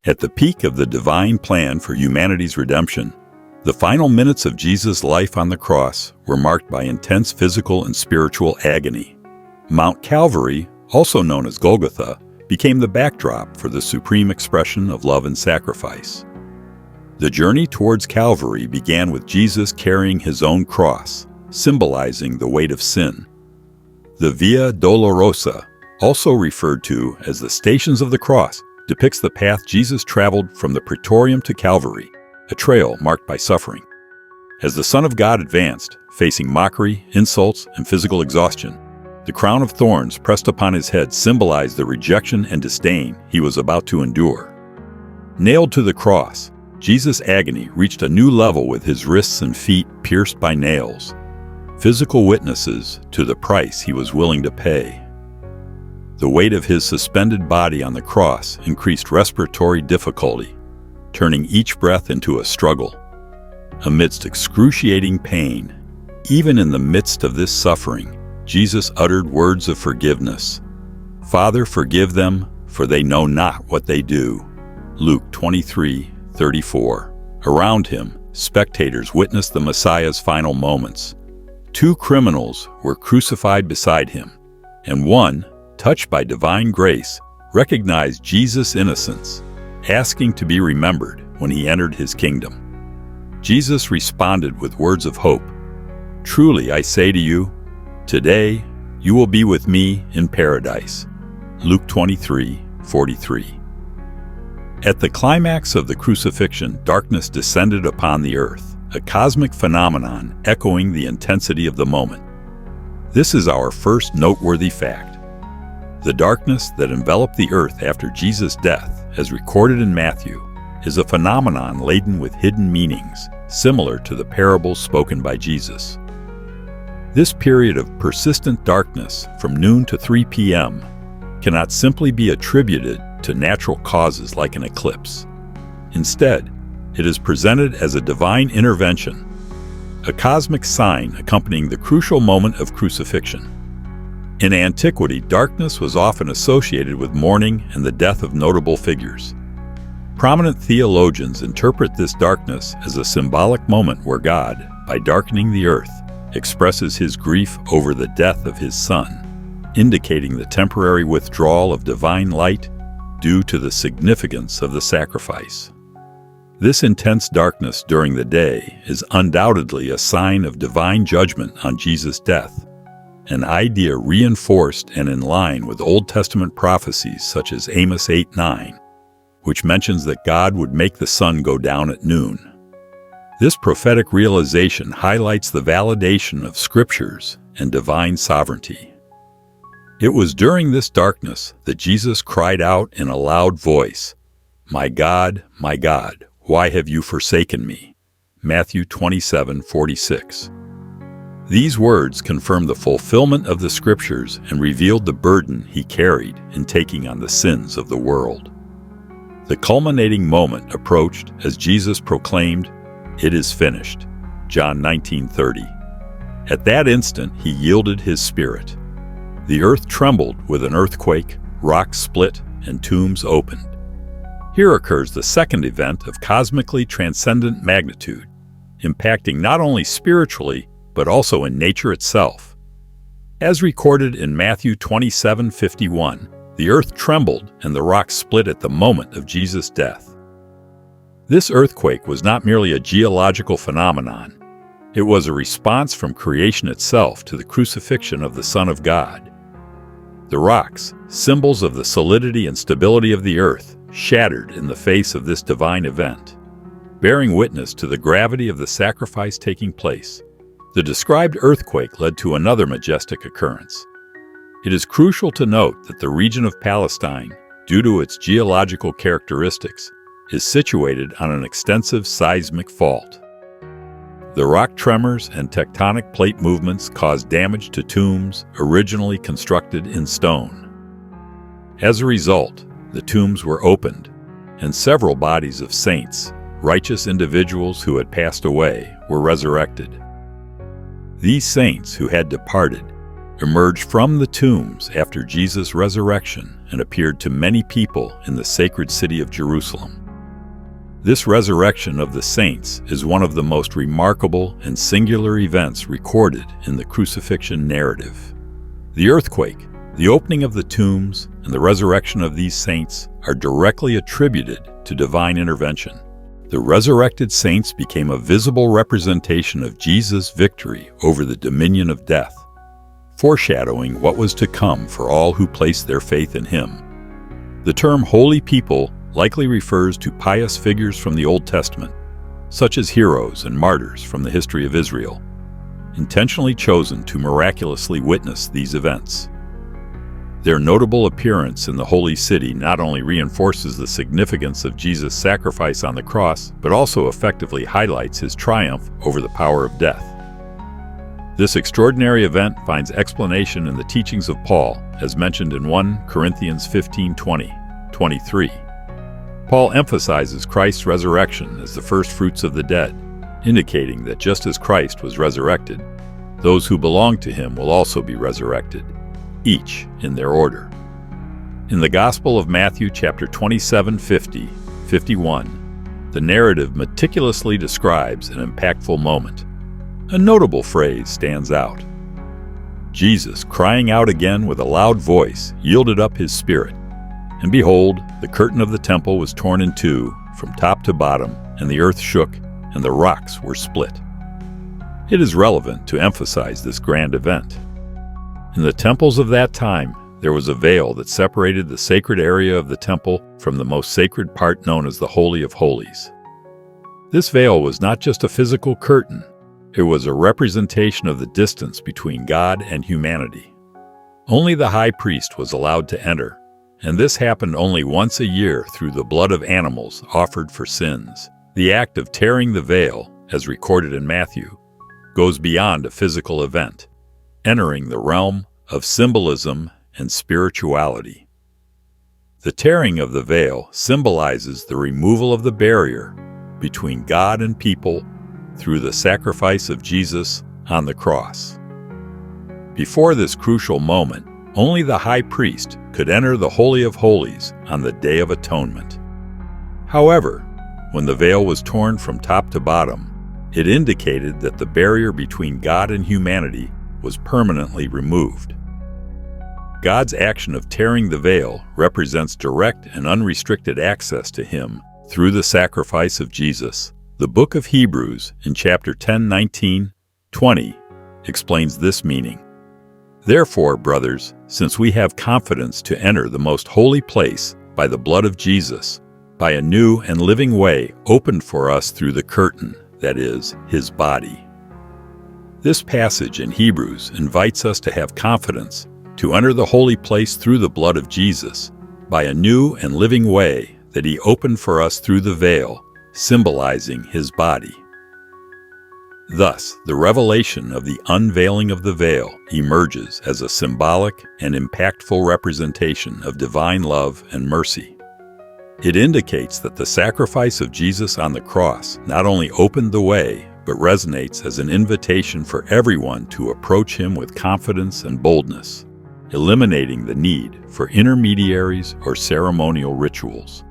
At the peak of the divine plan for humanity's redemption, the final minutes of Jesus' life on the cross were marked by intense physical and spiritual agony. Mount Calvary, also known as Golgotha, became the backdrop for the supreme expression of love and sacrifice. The journey towards Calvary began with Jesus carrying his own cross, symbolizing the weight of sin. The Via Dolorosa, also referred to as the Stations of the Cross, depicts the path Jesus traveled from the Praetorium to Calvary, a trail marked by suffering. As the Son of God advanced, facing mockery, insults, and physical exhaustion, the crown of thorns pressed upon his head symbolized the rejection and disdain he was about to endure. Nailed to the cross, Jesus' agony reached a new level with his wrists and feet pierced by nails, physical witnesses to the price he was willing to pay. The weight of his suspended body on the cross increased respiratory difficulty, turning each breath into a struggle. Amidst excruciating pain, even in the midst of this suffering, Jesus uttered words of forgiveness. "Father, forgive them, for they know not what they do." Luke 23:34. Around him, spectators witnessed the Messiah's final moments. Two criminals were crucified beside him, and one, touched by divine grace, recognized Jesus' innocence, asking to be remembered when he entered his kingdom. Jesus responded with words of hope. "Truly I say to you, today you will be with me in paradise." Luke 23:43. At the climax of the crucifixion, darkness descended upon the earth, a cosmic phenomenon echoing the intensity of the moment. This is our first noteworthy fact. The darkness that enveloped the earth after Jesus' death, as recorded in Matthew, is a phenomenon laden with hidden meanings, similar to the parables spoken by Jesus. This period of persistent darkness from noon to 3 p.m. cannot simply be attributed to natural causes like an eclipse. Instead, it is presented as a divine intervention, a cosmic sign accompanying the crucial moment of crucifixion. In antiquity, darkness was often associated with mourning and the death of notable figures. Prominent theologians interpret this darkness as a symbolic moment where God, by darkening the earth, expresses his grief over the death of his Son, indicating the temporary withdrawal of divine light due to the significance of the sacrifice. This intense darkness during the day is undoubtedly a sign of divine judgment on Jesus' death, an idea reinforced and in line with Old Testament prophecies such as Amos 8:9, which mentions that God would make the sun go down at noon. This prophetic realization highlights the validation of scriptures and divine sovereignty. It was during this darkness that Jesus cried out in a loud voice, my God, why have you forsaken me?" Matthew 27:46. These words confirmed the fulfillment of the scriptures and revealed the burden he carried in taking on the sins of the world. The culminating moment approached as Jesus proclaimed, "It is finished," John 19:30. At that instant, he yielded his spirit. The earth trembled with an earthquake, rocks split, and tombs opened. Here occurs the second event of cosmically transcendent magnitude, impacting not only spiritually, but also in nature itself. As recorded in Matthew 27:51, the earth trembled and the rocks split at the moment of Jesus' death. This earthquake was not merely a geological phenomenon. It was a response from creation itself to the crucifixion of the Son of God. The rocks, symbols of the solidity and stability of the earth, shattered in the face of this divine event, bearing witness to the gravity of the sacrifice taking place. The described earthquake led to another majestic occurrence. It is crucial to note that the region of Palestine, due to its geological characteristics, is situated on an extensive seismic fault. The rock tremors and tectonic plate movements caused damage to tombs originally constructed in stone. As a result, the tombs were opened, and several bodies of saints, righteous individuals who had passed away, were resurrected. These saints who had departed emerged from the tombs after Jesus' resurrection and appeared to many people in the sacred city of Jerusalem. This resurrection of the saints is one of the most remarkable and singular events recorded in the crucifixion narrative. The earthquake, the opening of the tombs, and the resurrection of these saints are directly attributed to divine intervention. The resurrected saints became a visible representation of Jesus' victory over the dominion of death, foreshadowing what was to come for all who placed their faith in him. The term holy people likely refers to pious figures from the Old Testament, such as heroes and martyrs from the history of Israel, intentionally chosen to miraculously witness these events. Their notable appearance in the holy city not only reinforces the significance of Jesus' sacrifice on the cross, but also effectively highlights his triumph over the power of death. This extraordinary event finds explanation in the teachings of Paul, as mentioned in 1 Corinthians 15:20-23. Paul emphasizes Christ's resurrection as the first fruits of the dead, indicating that just as Christ was resurrected, those who belong to him will also be resurrected, each in their order. In the Gospel of Matthew chapter 27:50-51, the narrative meticulously describes an impactful moment. A notable phrase stands out. Jesus, crying out again with a loud voice, yielded up his spirit. And behold, the curtain of the temple was torn in two, from top to bottom, and the earth shook, and the rocks were split. It is relevant to emphasize this grand event. In the temples of that time, there was a veil that separated the sacred area of the temple from the most sacred part known as the Holy of Holies. This veil was not just a physical curtain, it was a representation of the distance between God and humanity. Only the high priest was allowed to enter, and this happened only once a year through the blood of animals offered for sins. The act of tearing the veil, as recorded in Matthew, goes beyond a physical event, entering the realm of symbolism and spirituality. The tearing of the veil symbolizes the removal of the barrier between God and people through the sacrifice of Jesus on the cross. Before this crucial moment, only the high priest could enter the Holy of Holies on the Day of Atonement. However, when the veil was torn from top to bottom, it indicated that the barrier between God and humanity was permanently removed. God's action of tearing the veil represents direct and unrestricted access to him through the sacrifice of Jesus. The book of Hebrews, in chapter 10:19-20, explains this meaning. Therefore, brothers, since we have confidence to enter the most holy place by the blood of Jesus, by a new and living way opened for us through the curtain, that is, his body. This passage in Hebrews invites us to have confidence to enter the holy place through the blood of Jesus, by a new and living way that he opened for us through the veil, symbolizing his body. Thus, the revelation of the unveiling of the veil emerges as a symbolic and impactful representation of divine love and mercy. It indicates that the sacrifice of Jesus on the cross not only opened the way, but resonates as an invitation for everyone to approach him with confidence and boldness, eliminating the need for intermediaries or ceremonial rituals.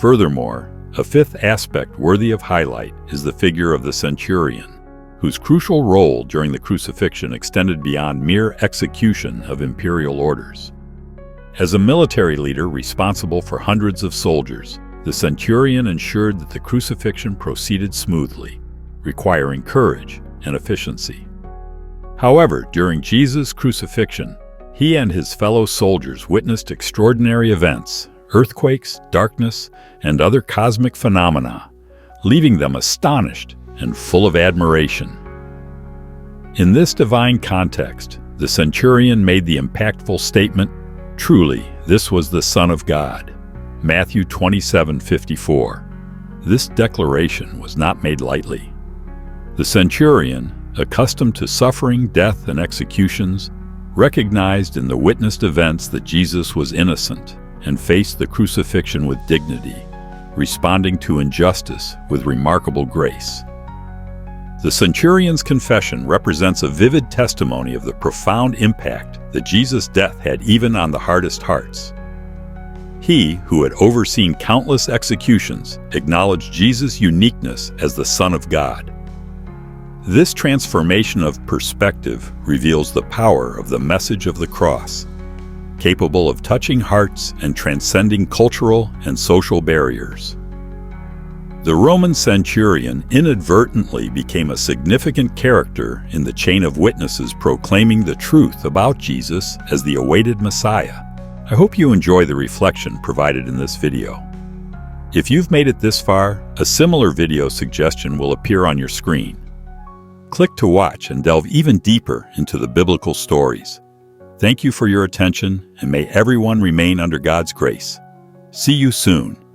Furthermore, a fifth aspect worthy of highlight is the figure of the centurion, whose crucial role during the crucifixion extended beyond mere execution of imperial orders. As a military leader responsible for hundreds of soldiers, the centurion ensured that the crucifixion proceeded smoothly, requiring courage and efficiency. However, during Jesus' crucifixion, he and his fellow soldiers witnessed extraordinary events, earthquakes, darkness, and other cosmic phenomena, leaving them astonished and full of admiration. In this divine context, the centurion made the impactful statement, "Truly, this was the Son of God." Matthew 27:54. This declaration was not made lightly. The centurion, accustomed to suffering, death, and executions, recognized in the witnessed events that Jesus was innocent and faced the crucifixion with dignity, responding to injustice with remarkable grace. The centurion's confession represents a vivid testimony of the profound impact that Jesus' death had even on the hardest hearts. He, who had overseen countless executions, acknowledged Jesus' uniqueness as the Son of God. This transformation of perspective reveals the power of the message of the cross, capable of touching hearts and transcending cultural and social barriers. The Roman centurion inadvertently became a significant character in the chain of witnesses proclaiming the truth about Jesus as the awaited Messiah. I hope you enjoy the reflection provided in this video. If you've made it this far, a similar video suggestion will appear on your screen. Click to watch and delve even deeper into the biblical stories. Thank you for your attention, and may everyone remain under God's grace. See you soon.